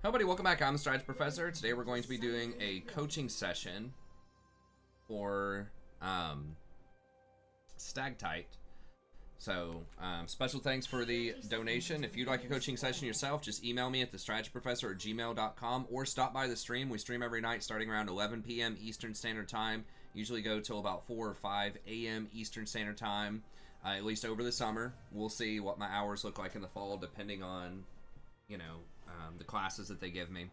Hi, buddy. Welcome back. I'm the Strides Professor. Today we're going to be doing a coaching session for Stagtite. So, special thanks for the donation. If you'd like a coaching session yourself, just email me at thestrideprofessor@gmail.com or stop by the stream. We stream every night starting around 11 p.m. Eastern Standard Time. Usually go till about 4 or 5 a.m. Eastern Standard Time, at least over the summer. We'll see what my hours look like in the fall depending on, the classes that they give me.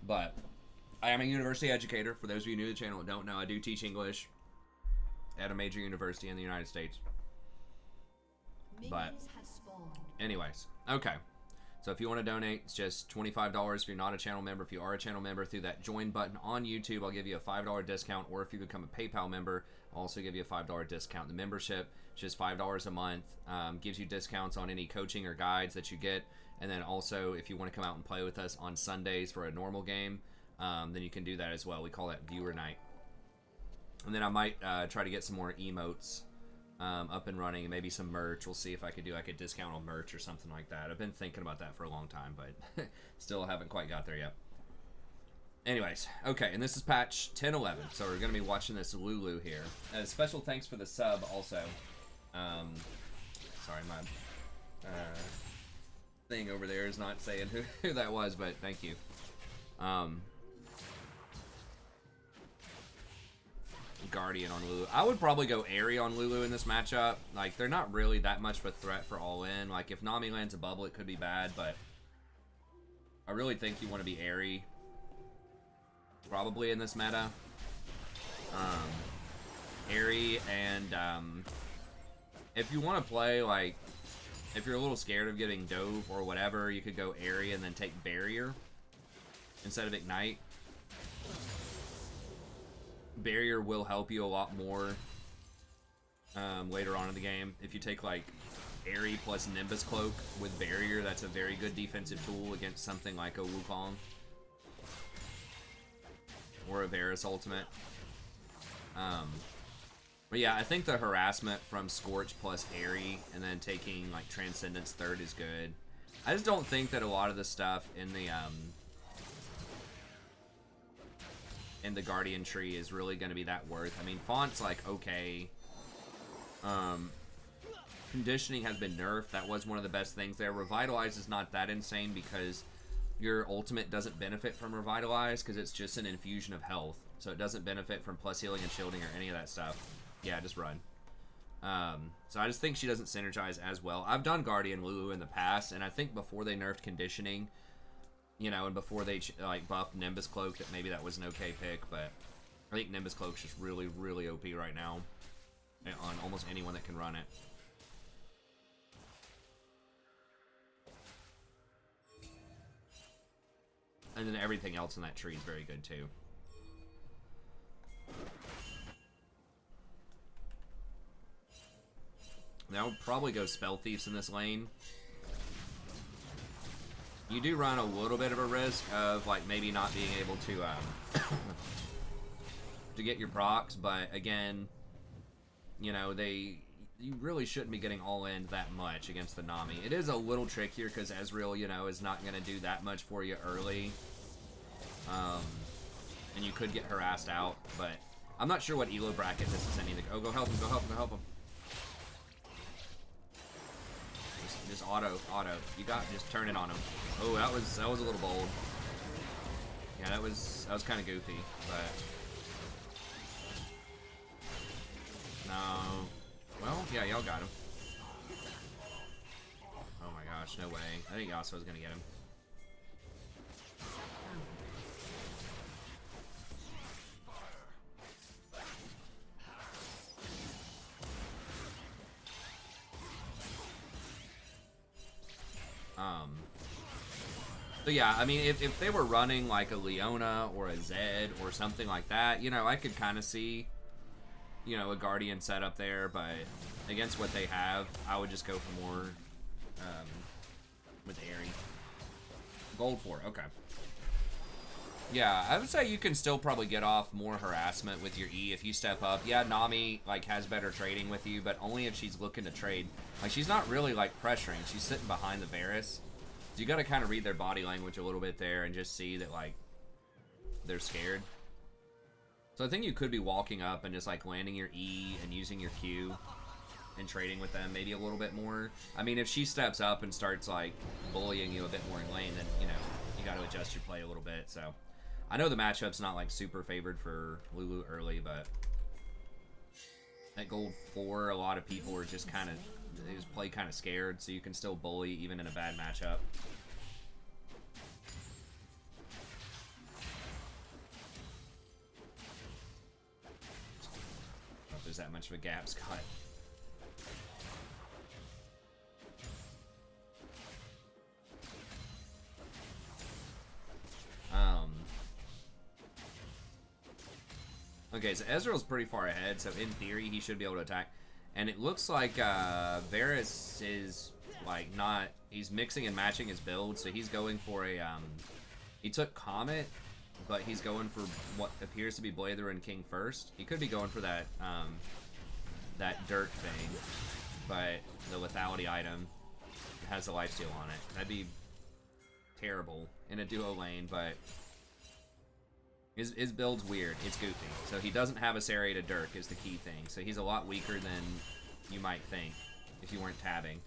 But I am a university educator. For those of you new to the channel that don't know, I do teach English at a major university in the United States. But anyways, okay. So if you want to donate, it's just $25 if you're not a channel member. If you are a channel member, through that join button on YouTube, I'll give you a $5 discount. Or if you become a PayPal member, I'll also give you a $5 discount. The membership is just $5 a month. Gives you discounts on any coaching or guides that you get. And then also, if you want to come out and play with us on Sundays for a normal game, then you can do that as well. We call that viewer night. And then I might try to get some more emotes up and running, and maybe some merch. We'll see if I could do like a discount on merch or something like that. I've been thinking about that for a long time, but still haven't quite got there yet. Anyways, okay, and this is patch 10.11, so we're going to be watching this Lulu here. Special thanks for the sub also. Sorry, my thing over there is not saying who that was, but thank you. Guardian on Lulu. I would probably go Airy on Lulu in this matchup. Like, they're not really that much of a threat for all-in. Like, if Nami lands a bubble, it could be bad, but I really think you want to be Airy probably in this meta. Airy, and if you want to play, like, if you're a little scared of getting Dove or whatever, you could go Airy and then take Barrier instead of Ignite. Barrier will help you a lot more later on in the game. If you take like Airy plus Nimbus Cloak with Barrier, that's a very good defensive tool against something like a Wukong or a Varus Ultimate. But yeah, I think the harassment from Scorch plus Airy and then taking like Transcendence third is good. I just don't think that a lot of the stuff in the Guardian tree is really going to be that worth. I mean, Font's like okay. Conditioning has been nerfed. That was one of the best things there. Revitalize is not that insane because your ultimate doesn't benefit from Revitalize because it's just an infusion of health. So it doesn't benefit from plus healing and shielding or any of that stuff. Yeah, just run. So I just think she doesn't synergize as well. I've done Guardian Lulu in the past, and I think before they nerfed conditioning, and before they like buffed Nimbus Cloak, that maybe that was an okay pick, but I think Nimbus Cloak's just really, really OP right now on almost anyone that can run it. And then everything else in that tree is very good too. Now I'll probably go Spell Thieves in this lane. You do run a little bit of a risk of like maybe not being able to to get your procs, but again, you really shouldn't be getting all in that much against the Nami. It is a little trickier because Ezreal, is not going to do that much for you early, and you could get harassed out. But I'm not sure what elo bracket this is anything. Oh, go help him! Go help him! Go help him! Just auto. Just turn it on him. Oh, that was a little bold. Yeah, that was kind of goofy, but no. Well, yeah, y'all got him. Oh my gosh, no way. I think Yasuo was gonna get him. So yeah, I mean, if they were running like a Leona or a Zed or something like that, I could kind of see, a Guardian setup there, but against what they have, I would just go for more with Airy. Gold 4, okay. Yeah, I would say you can still probably get off more harassment with your E if you step up. Yeah, Nami like has better trading with you, but only if she's looking to trade. Like, she's not really like pressuring. She's sitting behind the Varus. So you got to kind of read their body language a little bit there and just see that, like, they're scared. So I think you could be walking up and just, like, landing your E and using your Q and trading with them maybe a little bit more. I mean, if she steps up and starts, like, bullying you a bit more in lane, then, you know, you got to adjust your play a little bit. So I know the matchup's not, like, super favored for Lulu early, but at gold 4, a lot of people are just kind of, they just play kind of scared, so you can still bully even in a bad matchup. I don't know if there's that much of a gap, Scott. Okay, so Ezreal's pretty far ahead, so in theory he should be able to attack. And it looks like Varus is, like, not... He's mixing and matching his build, so he's going for a... he took Comet, but he's going for what appears to be Blather and King first. He could be going for that, that Dirt thing, but the lethality item has a lifesteal on it. That'd be terrible in a duo lane, but... His build's weird. It's goofy. So he doesn't have a serrated Dirk is the key thing. So he's a lot weaker than you might think if you weren't tabbing.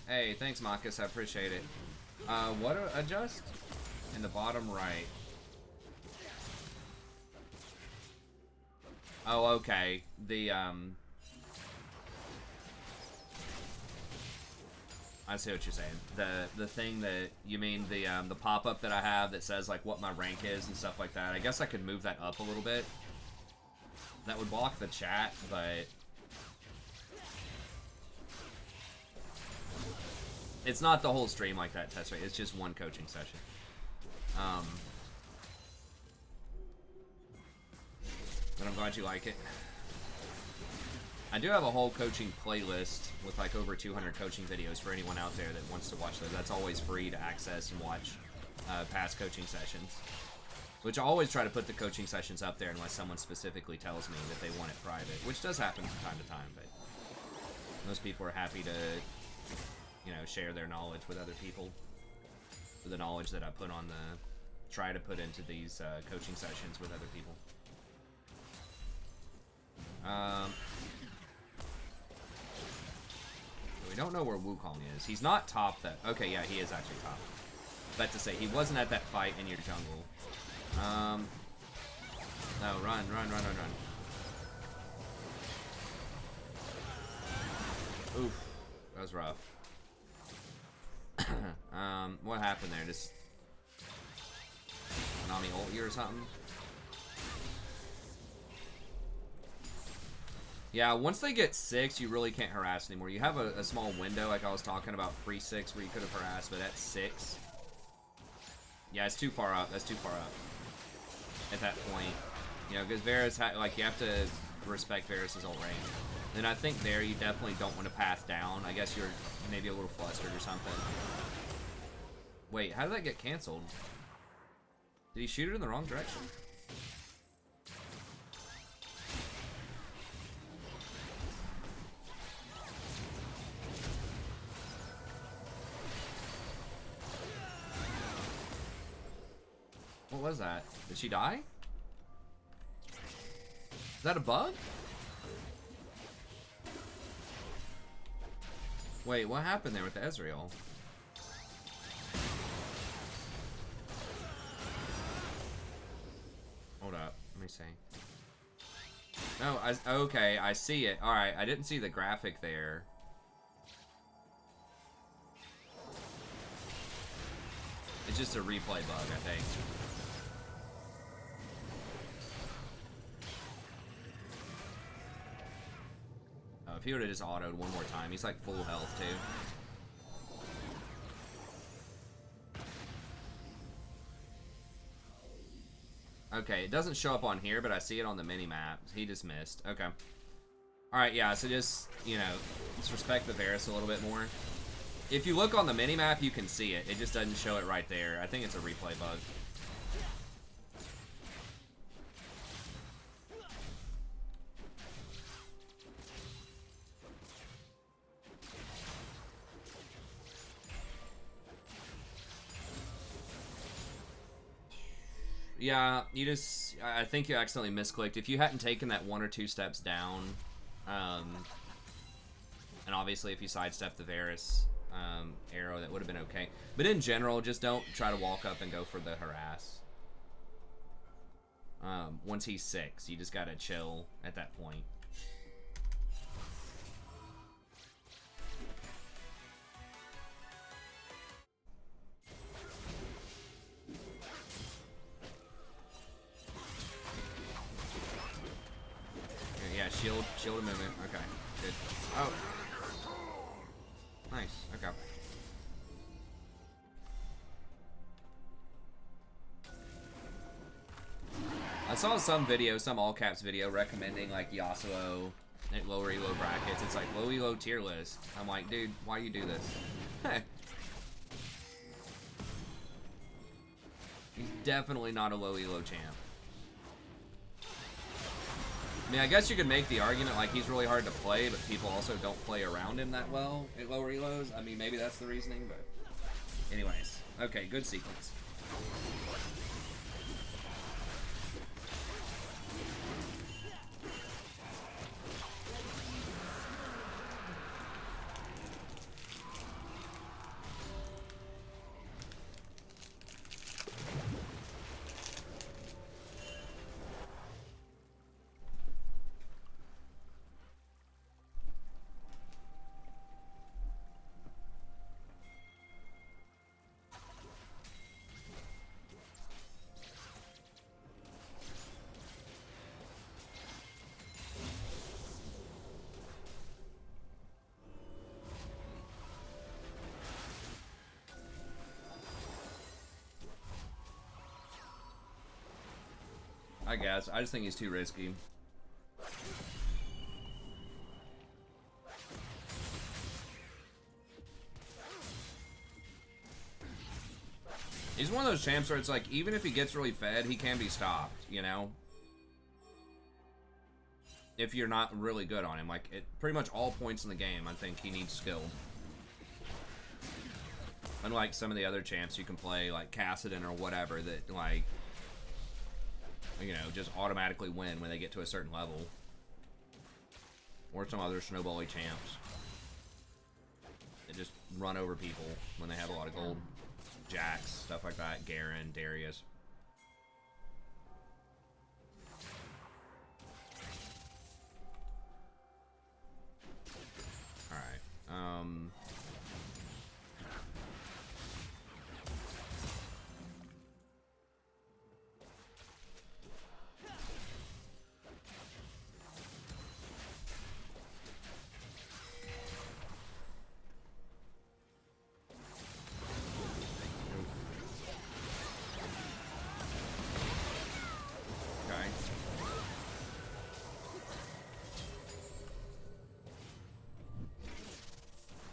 Hey, thanks Marcus. I appreciate it. What adjust? In the bottom right. Oh, okay. The, I see what you're saying. The thing that you mean, the pop-up that I have that says like what my rank is and stuff like that. I guess I could move that up a little bit. That would block the chat, but it's not the whole stream like that, Test Rate. It's just one coaching session. But I'm glad you like it. I do have a whole coaching playlist with like over 200 coaching videos for anyone out there that wants to watch those. That's always free to access and watch past coaching sessions. Which I always try to put the coaching sessions up there unless someone specifically tells me that they want it private, which does happen from time to time, but most people are happy to, you know, share their knowledge with other people. The knowledge that I put on try to put into these coaching sessions with other people. We don't know where Wukong is. He's not top that. Okay, yeah, he is actually top. But to say, he wasn't at that fight in your jungle. No, run. Oof, that was rough. What happened there? Just Nami ult you or something? Yeah, once they get 6, you really can't harass anymore. You have a small window, like I was talking about, pre-6, where you could have harassed, but at 6... Yeah, it's too far up. That's too far up. At that point. You know, because Varus, like, you have to respect Varus' ult range. And I think there, you definitely don't want to path down. I guess you're maybe a little flustered or something. Wait, how did that get canceled? Did he shoot it in the wrong direction? What was that? Did she die? Is that a bug? Wait, what happened there with Ezreal? Hold up, let me see. No, okay, I see it. Alright, I didn't see the graphic there. It's just a replay bug, I think. Oh, if he would have just autoed one more time, he's like full health too. Okay, it doesn't show up on here, but I see it on the mini-map. He just missed. Okay. Alright, yeah, so just, you know, just respect the Varus a little bit more. If you look on the mini-map, you can see it. It just doesn't show it right there. I think it's a replay bug. Yeah, you just... I think you accidentally misclicked. If you hadn't taken that 1 or 2 steps down, and obviously if you sidestepped the Varus arrow, that would have been okay. But in general, just don't try to walk up and go for the harass. Once he's 6, you just gotta chill at that point. Yeah, shield a movement. Okay, good. Oh, nice. Okay. I saw some video, some all caps video recommending like Yasuo at lower elo brackets. It's like low elo tier list. I'm like, dude, why you do this? He's definitely not a low elo champ. I mean, I guess you could make the argument like he's really hard to play, but people also don't play around him that well at lower elos. I mean, maybe that's the reasoning, but anyways. Okay, good sequence. I guess. I just think he's too risky. He's one of those champs where it's like, even if he gets really fed, he can be stopped, you know? If you're not really good on him. Like, at pretty much all points in the game, I think he needs skill. Unlike some of the other champs you can play, like Kassadin or whatever, that, like, you know, just automatically win when they get to a certain level. Or some other snowbally champs that just run over people when they have a lot of gold. Jax, stuff like that. Garen, Darius. Alright.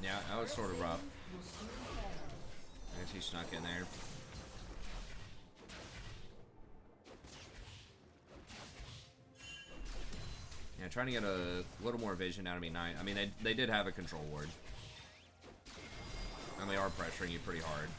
Yeah, that was sort of rough. I guess he snuck in there. Yeah, trying to get a little more vision out of me. I mean, they did have a control ward. And they are pressuring you pretty hard.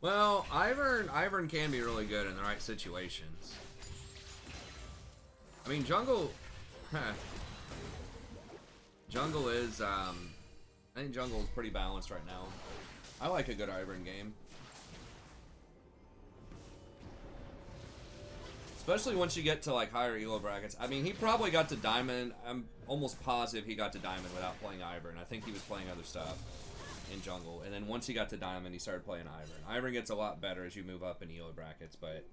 Well, Ivern can be really good in the right situations. I mean, jungle is, I think jungle is pretty balanced right now. I like a good Ivern game. Especially once you get to, like, higher elo brackets. I mean, he probably got to Diamond. I'm almost positive he got to Diamond without playing Ivern. I think he was playing other stuff. in jungle, and then once he got to diamond, he started playing Ivern. Ivern gets a lot better as you move up in elo brackets, but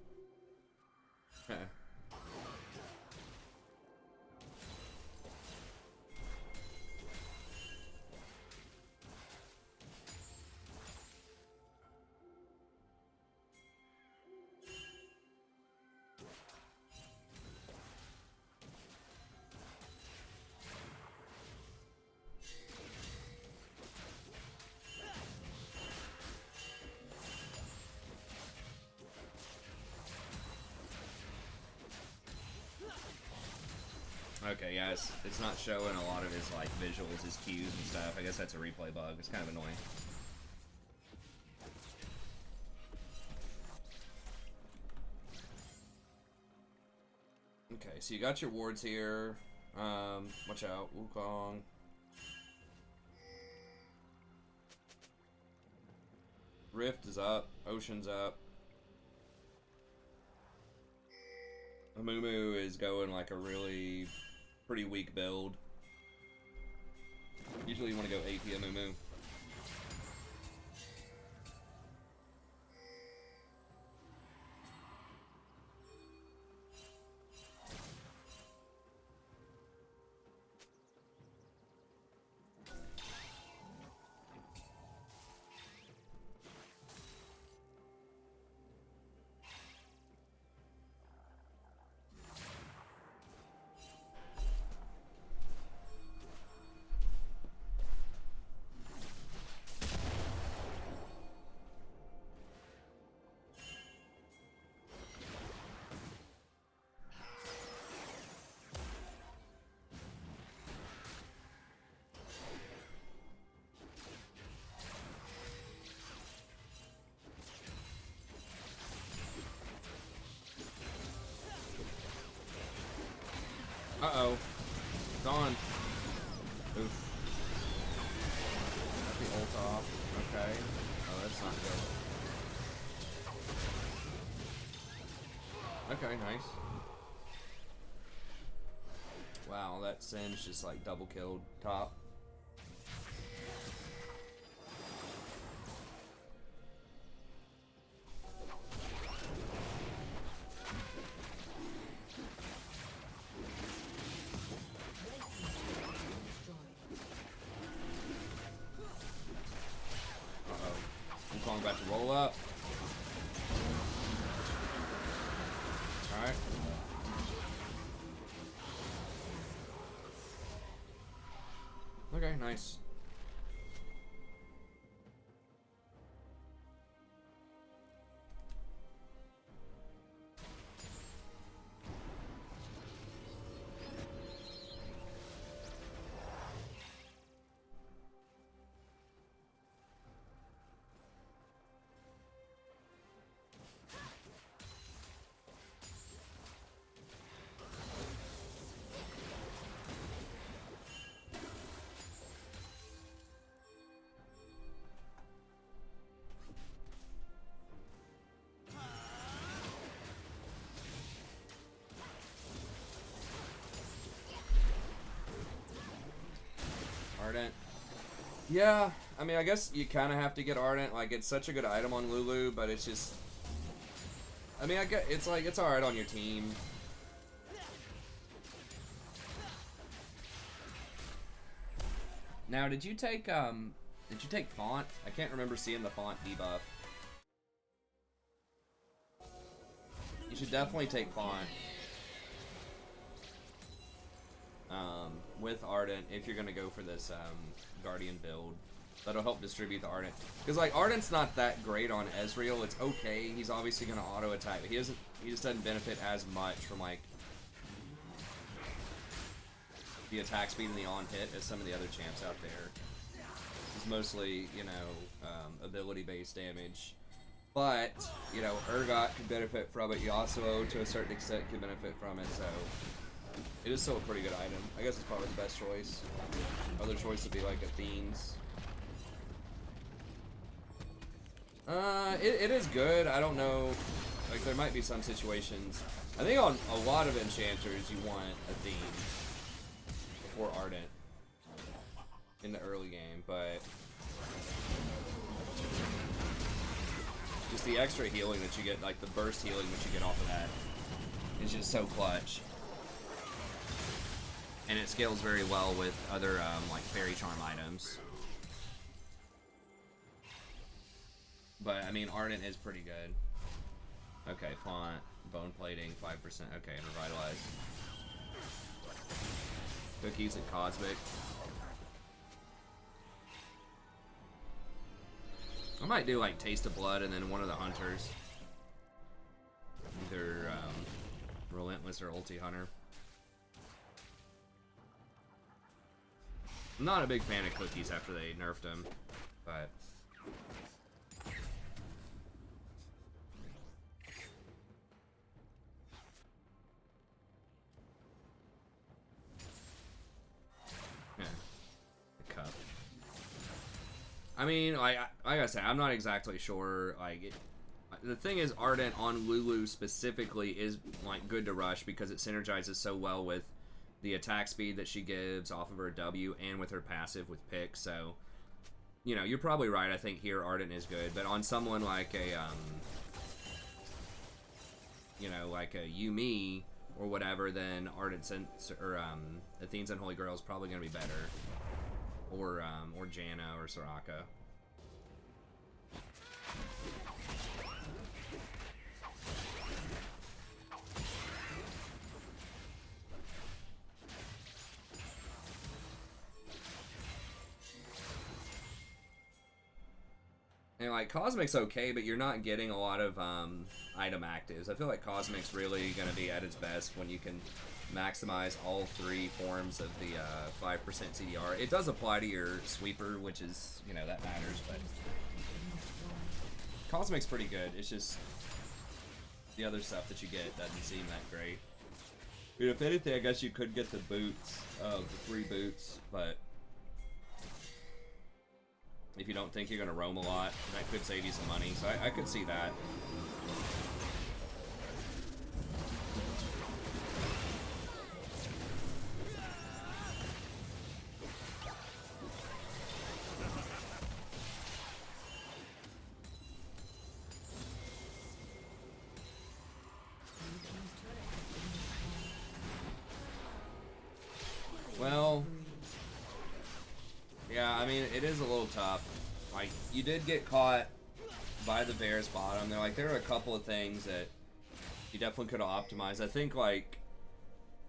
okay, yeah, it's not showing a lot of his like visuals, his cues and stuff. I guess that's a replay bug. It's kind of annoying. Okay, so you got your wards here. Watch out, Wukong. Rift is up, Ocean's up. Amumu is going like a really pretty weak build. Usually you want to go AP Amumu. Uh-oh. Gone. Oof. Got the ult off. Okay. Oh, that's not good. Okay, nice. Wow, that Singe just like double killed top. About to roll up. Alright. Okay, nice. Ardent. Yeah, I mean, I guess you kind of have to get Ardent. Like, it's such a good item on Lulu, but it's just... I mean, I get it's like, it's alright on your team. Now, did you take Font? I can't remember seeing the Font debuff. You should definitely take Font. With Ardent, if you're gonna go for this Guardian build, that'll help distribute the Ardent. Because like Ardent's not that great on Ezreal. It's okay. He's obviously gonna auto attack, but he just doesn't benefit as much from like the attack speed and the on hit as some of the other champs out there. It's mostly, you know, ability based damage. But, you know, Urgot could benefit from it. Yasuo, to a certain extent, could benefit from it. So it is still a pretty good item. I guess it's probably the best choice. Other choice would be like Athene's. It is good. I don't know. Like, there might be some situations. I think on a lot of enchanters, you want Athene before Ardent in the early game, but Just the extra healing that you get, like the burst healing that you get off of that, is just so clutch. And it scales very well with other like fairy charm items. But I mean, Ardent is pretty good. Okay, font, bone plating, 5%. Okay, and revitalize. Cookies and cosmic. I might do like Taste of Blood and then one of the hunters. Either Relentless or Ulti Hunter. I'm not a big fan of cookies after they nerfed them, but yeah, the cup. I mean, like I said, I'm not exactly sure. Like, the thing is, Ardent on Lulu specifically is like good to rush because it synergizes so well with the attack speed that she gives off of her W and with her passive with pick. So, you know, you're probably right. I think here Ardent is good, but on someone like a, you know, like a Yumi or whatever, then Ardent or Athene's Unholy Grail is probably going to be better, or Janna or Soraka. And like Cosmic's okay, but you're not getting a lot of item actives. I feel like Cosmic's really going to be at its best when you can maximize all three forms of the 5% CDR. It does apply to your sweeper, which is, you know, that matters, but Cosmic's pretty good. It's just the other stuff that you get doesn't seem that great. I mean, if anything, I guess you could get the boots, the 3 boots, but if you don't think you're going to roam a lot, that could save you some money. So I could see that. Well, yeah, I mean, it is a little tough. Like, you did get caught by the Varus bottom. There are a couple of things that you definitely could have optimized. I think, like,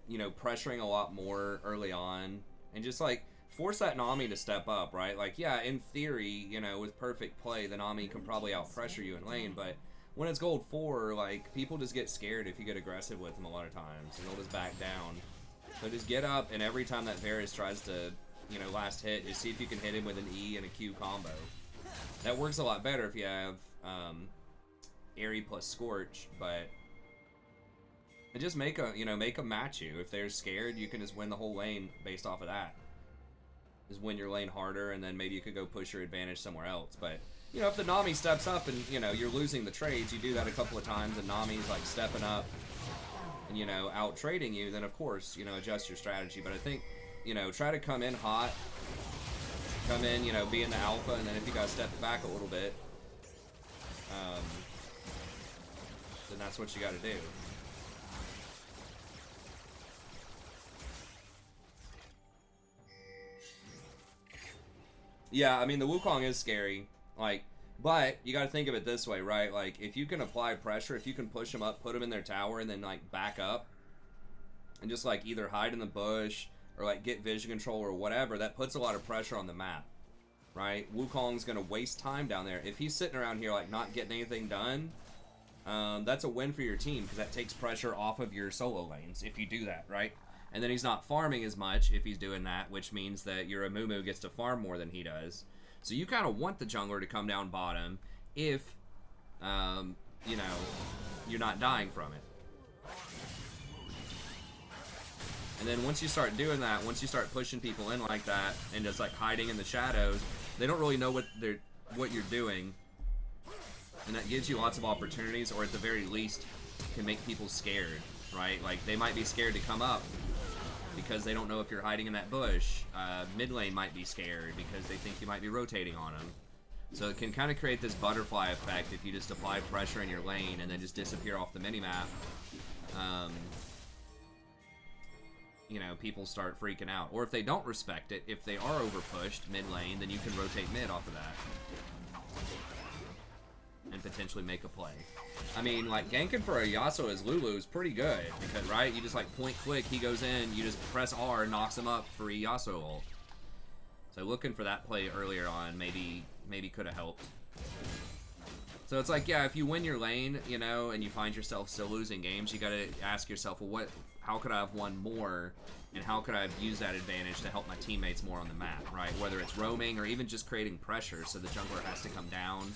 you know, pressuring a lot more early on and just, like, force that Nami to step up, right? Like, yeah, in theory, you know, with perfect play, the Nami can probably out-pressure you in lane, but when it's gold 4, like, people just get scared if you get aggressive with them a lot of times, and they'll just back down. So just get up, and every time that Varus tries to, you know, last hit, just see if you can hit him with an E and a Q combo. That works a lot better if you have Aerie plus Scorch, but just make a, you know, make them match you. If they're scared, you can just win the whole lane based off of that. Just win your lane harder, and then maybe you could go push your advantage somewhere else. But, you know, if the Nami steps up and, you know, you're losing the trades, you do that a couple of times, and Nami's, like, stepping up and, you know, out-trading you, then, of course, you know, adjust your strategy. But I think, you know, try to come in hot, come in, you know, be in the alpha, and then if you gotta step back a little bit, then that's what you gotta do. Yeah, I mean, the Wukong is scary, like, but you gotta think of it this way, right? Like, if you can apply pressure, if you can push them up, put them in their tower, and then, like, back up, and just, like, either hide in the bush, or, like, get vision control or whatever, that puts a lot of pressure on the map, right? Wukong's gonna waste time down there. If he's sitting around here, like, not getting anything done, that's a win for your team, because that takes pressure off of your solo lanes, if you do that, right? And then he's not farming as much if he's doing that, which means that your Amumu gets to farm more than he does. So you kind of want the jungler to come down bottom if, you know, you're not dying from it. And then once you start doing that, once you start pushing people in like that and just like hiding in the shadows, they don't really know what you're doing. And that gives you lots of opportunities, or at the very least can make people scared, right? Like, they might be scared to come up because they don't know if you're hiding in that bush. Mid lane might be scared because they think you might be rotating on them. So it can kind of create this butterfly effect if you just apply pressure in your lane and then just disappear off the minimap. You know, people start freaking out. Or if they don't respect it, if they are overpushed mid lane, then you can rotate mid off of that. And potentially make a play. I mean, like, ganking for a Yasuo as Lulu is pretty good. Because, right, you just, like, point click, he goes in, you just press R, knocks him up, free Yasuo ult. So looking for that play earlier on maybe could have helped. So it's like, yeah, if you win your lane, you know, and you find yourself still losing games, you gotta ask yourself, well, how could I have won more, and how could I have used that advantage to help my teammates more on the map, right? Whether it's roaming or even just creating pressure so the jungler has to come down.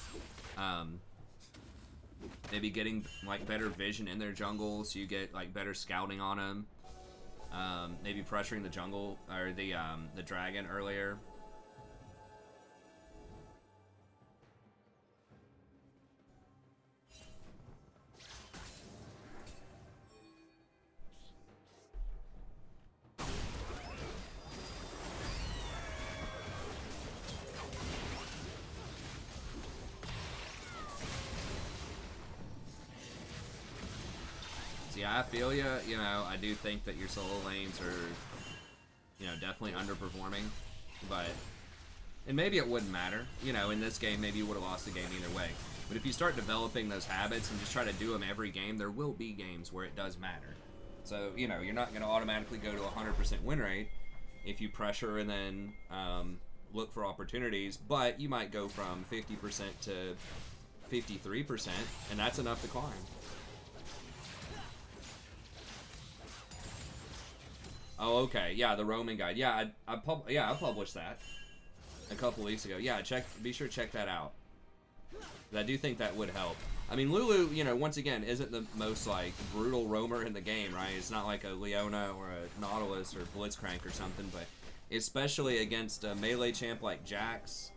Maybe getting, like, better vision in their jungle so you get, like, better scouting on them. Maybe pressuring the jungle, or the dragon earlier. Yeah, I feel you. You know, I do think that your solo lanes are, you know, definitely underperforming. But, and maybe it wouldn't matter. You know, in this game, maybe you would have lost the game either way. But if you start developing those habits and just try to do them every game, there will be games where it does matter. So, you know, you're not going to automatically go to 100% win rate if you pressure and then look for opportunities. But you might go from 50% to 53%, and that's enough to climb. Oh, okay. Yeah, the roaming guide. Yeah, I published that a couple weeks ago. Yeah, be sure to check that out. I do think that would help. I mean, Lulu, you know, once again, isn't the most, like, brutal roamer in the game, right? It's not like a Leona or a Nautilus or Blitzcrank or something, but especially against a melee champ like Jax,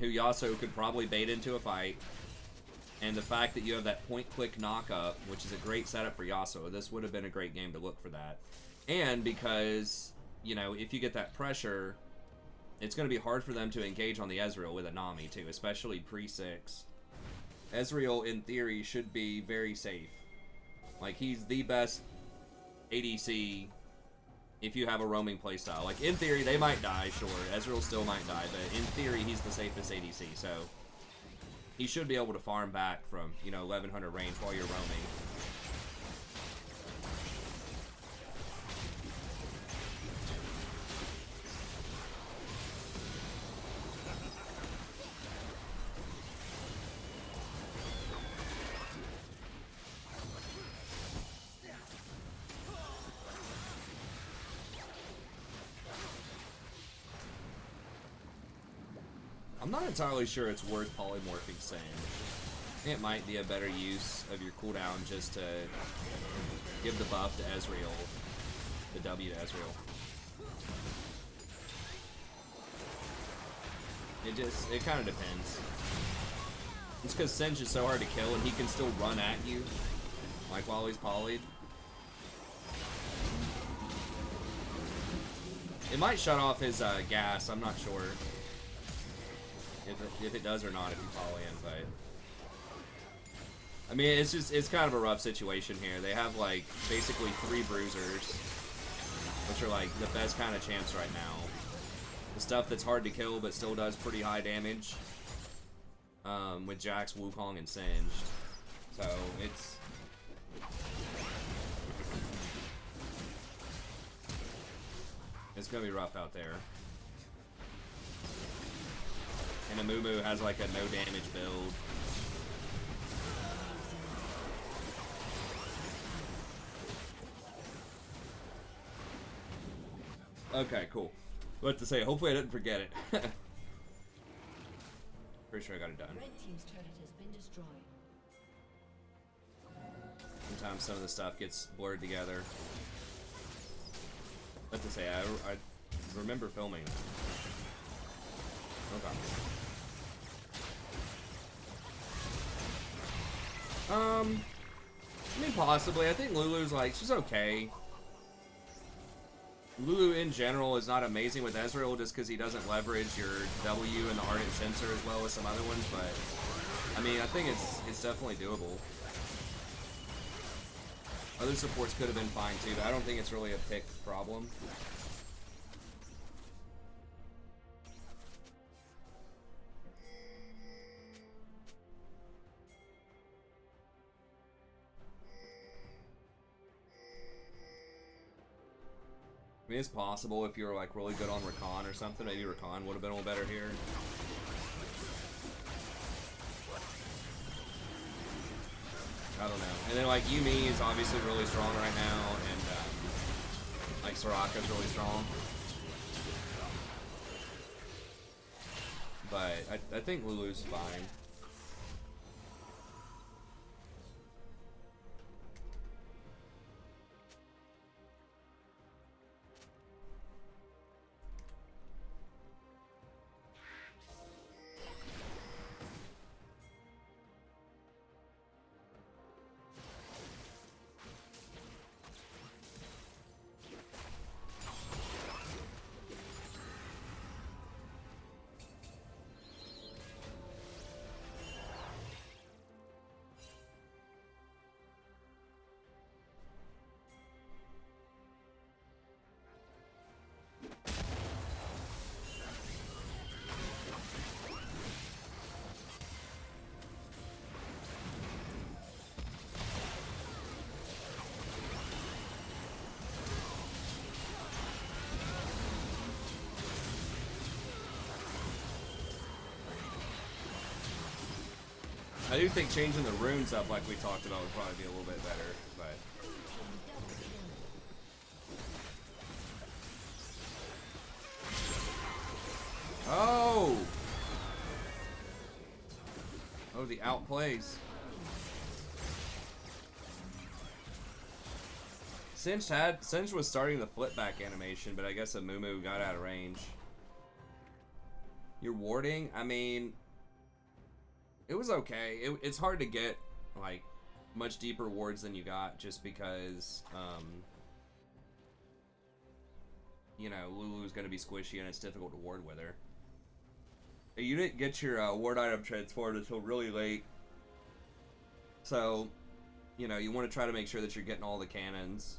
who Yasuo could probably bait into a fight. And the fact that you have that point-click knock-up, which is a great setup for Yasuo, this would have been a great game to look for that. And because, you know, if you get that pressure, it's going to be hard for them to engage on the Ezreal with a Nami, too, especially pre-6. Ezreal, in theory, should be very safe. Like, he's the best ADC if you have a roaming playstyle. Like, in theory, they might die, sure. Ezreal still might die, but in theory, he's the safest ADC, so he should be able to farm back from, you know, 1100 range while you're roaming. I'm not entirely sure it's worth polymorphing Singed. It might be a better use of your cooldown just to give the buff to Ezreal, the W to Ezreal. It kind of depends. It's because Singed is so hard to kill and he can still run at you, like while he's polyed. It might shut off his gas, I'm not sure. If it does or not, if you follow in, but I mean, it's kind of a rough situation here. They have, like, basically 3 bruisers, which are, like, the best kind of champs right now. The stuff that's hard to kill but still does pretty high damage, with Jax, Wukong, and Singed. So it's gonna be rough out there. And Amumu has, like, a no damage build. Okay, cool. What to say? Hopefully I didn't forget it. Pretty sure I got it done. Red team's turret has been destroyed. Sometimes some of the stuff gets blurred together. What to say? I remember filming. Okay. I mean, possibly. I think Lulu's, like, she's okay. Lulu in general is not amazing with Ezreal just because he doesn't leverage your W and the Ardent Sensor as well as some other ones, but I mean, I think it's definitely doable. Other supports could have been fine too, but I don't think it's really a pick problem. I mean, it's possible if you were like really good on Rakan or something, maybe Rakan would have been a little better here. I don't know. And then like Yumi is obviously really strong right now, and like Soraka's really strong. But I think Lulu's fine. I do think changing the runes up like we talked about would probably be a little bit better, but... Oh! Oh, the outplays. Singe was starting the flip back animation, but I guess a Mumu got out of range. You're warding? I mean... It was okay. It's hard to get, like, much deeper wards than you got just because, you know, Lulu's going to be squishy and it's difficult to ward with her. You didn't get your ward item transformed until really late. So, you know, you want to try to make sure that you're getting all the cannons.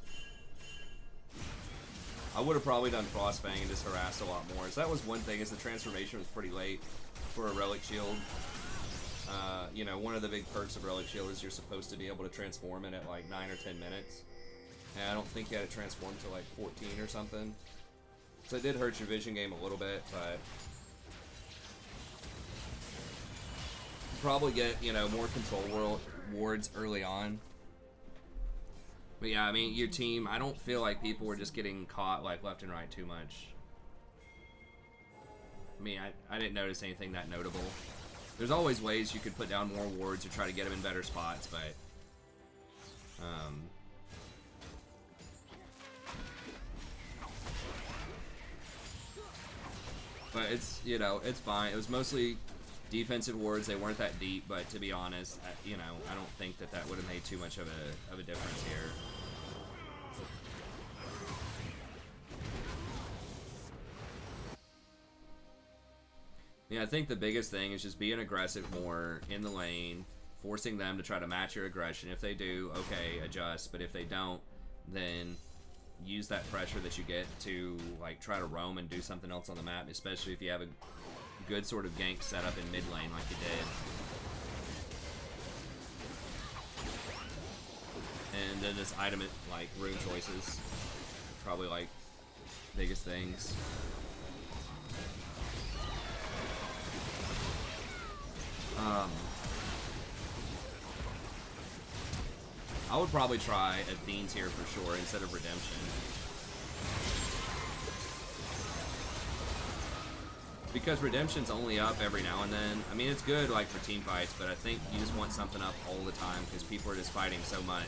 I would have probably done Frostfang and just harassed a lot more. So that was one thing, is the transformation was pretty late for a Relic Shield. You know, one of the big perks of Relic Shield is you're supposed to be able to transform it at like 9 or 10 minutes. And I don't think you had it transformed to like 14 or something. So it did hurt your vision game a little bit, but... Probably get, you know, more control wards early on. But yeah, I mean, your team, I don't feel like people were just getting caught like left and right too much. I mean, I didn't notice anything that notable. There's always ways you could put down more wards or try to get them in better spots, but it's, you know, it's fine. It was mostly defensive wards. They weren't that deep, but to be honest, you know, I don't think that would have made too much of a difference here. Yeah, I think the biggest thing is just being aggressive more in the lane, forcing them to try to match your aggression. If they do, okay, adjust. But if they don't, then use that pressure that you get to like try to roam and do something else on the map, especially if you have a good sort of gank set up in mid lane like you did. And then this item, like rune choices, probably like biggest things. I would probably try Athene's here for sure instead of Redemption. Because Redemption's only up every now and then. I mean, it's good like for team fights, but I think you just want something up all the time because people are just fighting so much.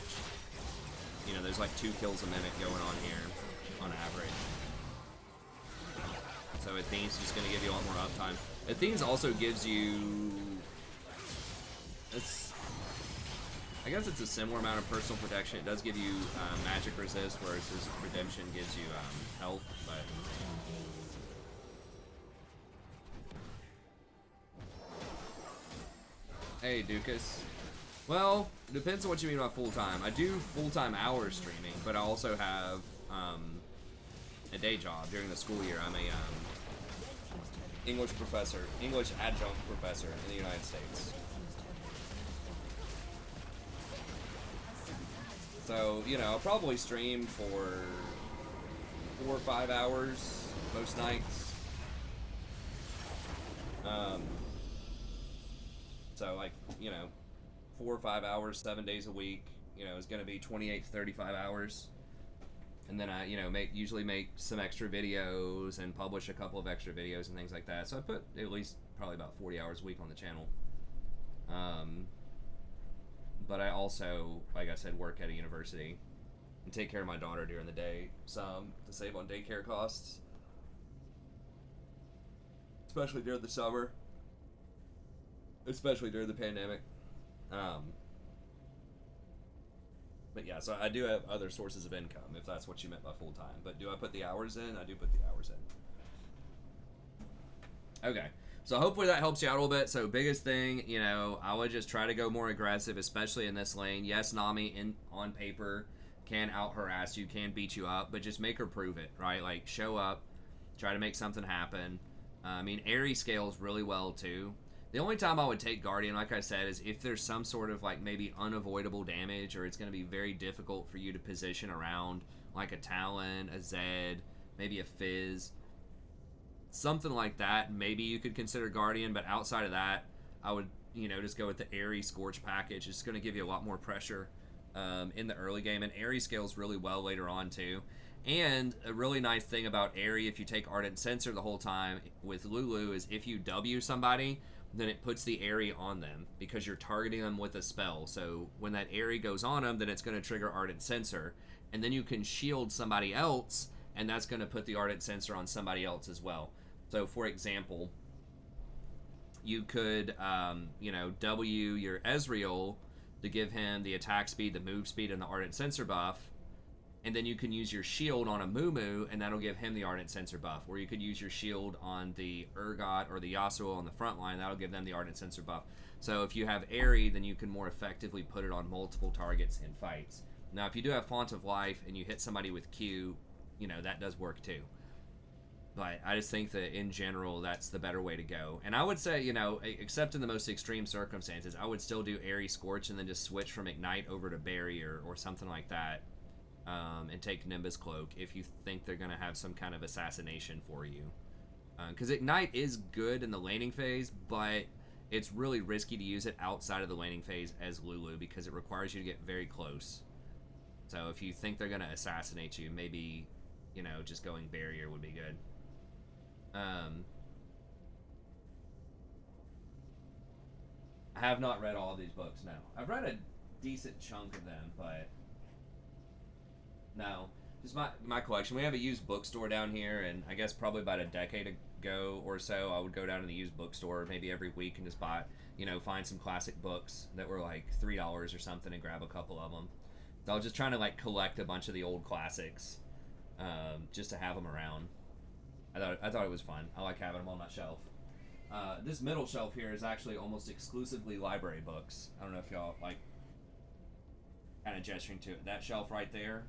You know, there's like 2 kills a minute going on here on average. So Athene's just going to give you a lot more uptime. Athene's also gives you... I guess it's a similar amount of personal protection. It does give you magic resist, whereas his redemption gives you health, but... Hey, Dukas. Well, depends on what you mean by full-time. I do full-time hours streaming, but I also have a day job during the school year. I'm a English professor, English adjunct professor in the United States. So, you know, I'll probably stream for 4 or 5 hours most nights. So, like, you know, 4 or 5 hours, 7 days a week, you know, is going to be 28 to 35 hours. And then I, you know, usually make some extra videos and publish a couple of extra videos and things like that. So I put at least probably about 40 hours a week on the channel. But I also, like I said, work at a university and take care of my daughter during the day some to save on daycare costs, especially during the summer, especially during the pandemic. But yeah, so I do have other sources of income, if that's what you meant by full-time. But do I put the hours in? I do put the hours in. Okay, so hopefully that helps you out a little bit. So biggest thing, you know, I would just try to go more aggressive, especially in this lane. Yes, Nami on paper can out-harass you, can beat you up, but just make her prove it, right? Like, show up, try to make something happen. I mean, Aerie scales really well, too. The only time I would take Guardian, like I said, is if there's some sort of, like, maybe unavoidable damage, or it's going to be very difficult for you to position around, like a Talon, a Zed, maybe a Fizz. Something like that, maybe you could consider Guardian, but outside of that, I would, you know, just go with the Aerie Scorch package. It's going to give you a lot more pressure in the early game, and Aerie scales really well later on, too. And a really nice thing about Aerie, if you take Ardent Sensor the whole time with Lulu, is if you W somebody, then it puts the Aerie on them because you're targeting them with a spell. So when that Aerie goes on them, then it's going to trigger Ardent Sensor. And then you can shield somebody else, and that's going to put the Ardent Sensor on somebody else as well. So for example, you could, you know, W your Ezreal to give him the attack speed, the move speed, and the Ardent Sensor buff. And then you can use your shield on a Mumu, and that'll give him the Ardent Sensor buff. Or you could use your shield on the Urgot or the Yasuo on the front line. That'll give them the Ardent Sensor buff. So if you have Aerie, then you can more effectively put it on multiple targets in fights. Now, if you do have Font of Life and you hit somebody with Q, you know, that does work too. But I just think that in general, that's the better way to go. And I would say, you know, except in the most extreme circumstances, I would still do Aerie Scorch and then just switch from Ignite over to Barrier or something like that. And take Nimbus Cloak if you think they're going to have some kind of assassination for you. Because Ignite is good in the laning phase, but it's really risky to use it outside of the laning phase as Lulu because it requires you to get very close. So if you think they're going to assassinate you, maybe, you know, just going Barrier would be good. I have not read all of these books, no. I've read a decent chunk of them, but... No, just my collection. We have a used bookstore down here, and I guess probably about a decade ago or so, I would go down to the used bookstore maybe every week and just buy, you know, find some classic books that were like $3 or something and grab a couple of them. So I was just trying to like collect a bunch of the old classics, just to have them around. I thought it was fun. I like having them on my shelf. This middle shelf here is actually almost exclusively library books. I don't know if y'all like kind of gesturing to it. That shelf right there.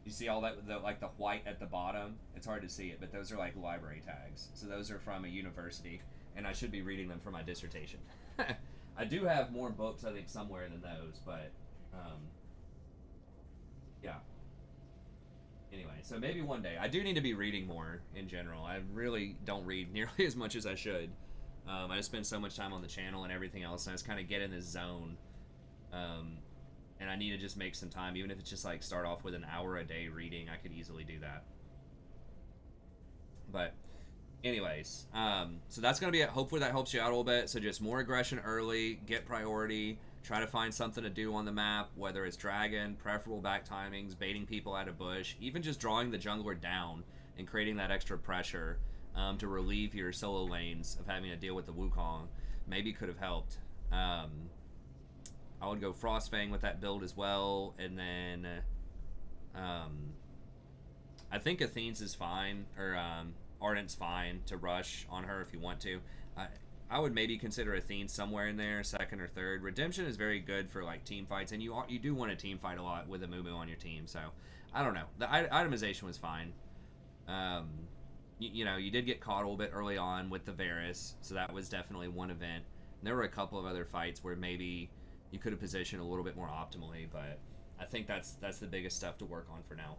You see all that, like the white at the bottom? It's hard to see it, but those are like library tags. So those are from a university, and I should be reading them for my dissertation. I do have more books, I think, somewhere than those, but, yeah. Anyway, so maybe one day. I do need to be reading more in general. I really don't read nearly as much as I should. I just spend so much time on the channel and everything else, and I just kind of get in this zone. And I need to just make some time, even if it's just like start off with an hour a day reading. I could easily do that. But anyways, so that's going to be it. Hopefully that helps you out a little bit. So just more aggression early, get priority, try to find something to do on the map, whether it's dragon, preferable back timings, baiting people out of bush, even just drawing the jungler down and creating that extra pressure to relieve your solo lanes of having to deal with the Wukong maybe could have helped. I would go Frostfang with that build as well, and then I think Athene's is fine, or Ardent's fine to rush on her if you want to. I would maybe consider Athene somewhere in there, second or third. Redemption is very good for like team fights, and you do want to team fight a lot with a Moo on your team. So I don't know. The itemization was fine. You did get caught a little bit early on with the Varus, so that was definitely one event. And there were a couple of other fights where maybe you could have positioned a little bit more optimally, but I think that's the biggest stuff to work on for now.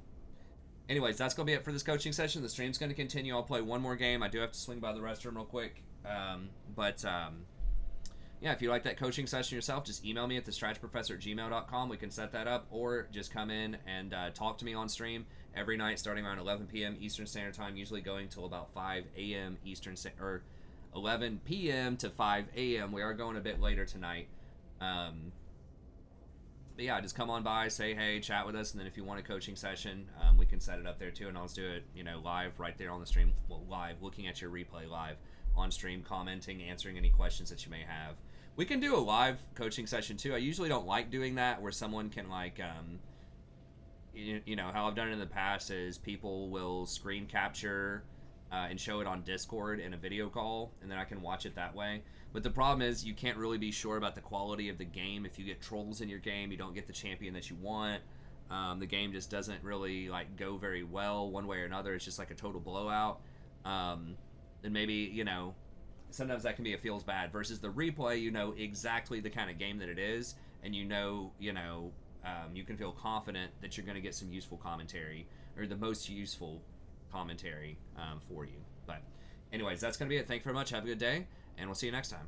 Anyways, that's going to be it for this coaching session. The stream's going to continue. I'll play one more game. I do have to swing by the restroom real quick. Yeah, if you like that coaching session yourself, just email me at thestratchprofessor@gmail.com. We can set that up, or just come in and talk to me on stream every night starting around 11 p.m. Eastern Standard Time, usually going till about 5 a.m. Eastern, or 11 p.m. to 5 a.m. We are going a bit later tonight. But yeah, just come on by, say hey, chat with us, and then if you want a coaching session, we can set it up there too, and I'll just do it, live right there on the stream. Well, live, looking at your replay live on stream, commenting, answering any questions that you may have. We can do a live coaching session too. I usually don't like doing that, where someone can like, how I've done it in the past is people will screen capture and show it on Discord in a video call, and then I can watch it that way. But the problem is you can't really be sure about the quality of the game. If you get trolls in your game, you don't get the champion that you want. The game just doesn't really like go very well one way or another. It's just like a total blowout. And maybe, sometimes that can be a feels bad. Versus the replay, you know exactly the kind of game that it is, and you can feel confident that you're going to get some useful commentary, or the most useful commentary for you. But anyways, that's going to be it. Thank you very much. Have a good day, and we'll see you next time.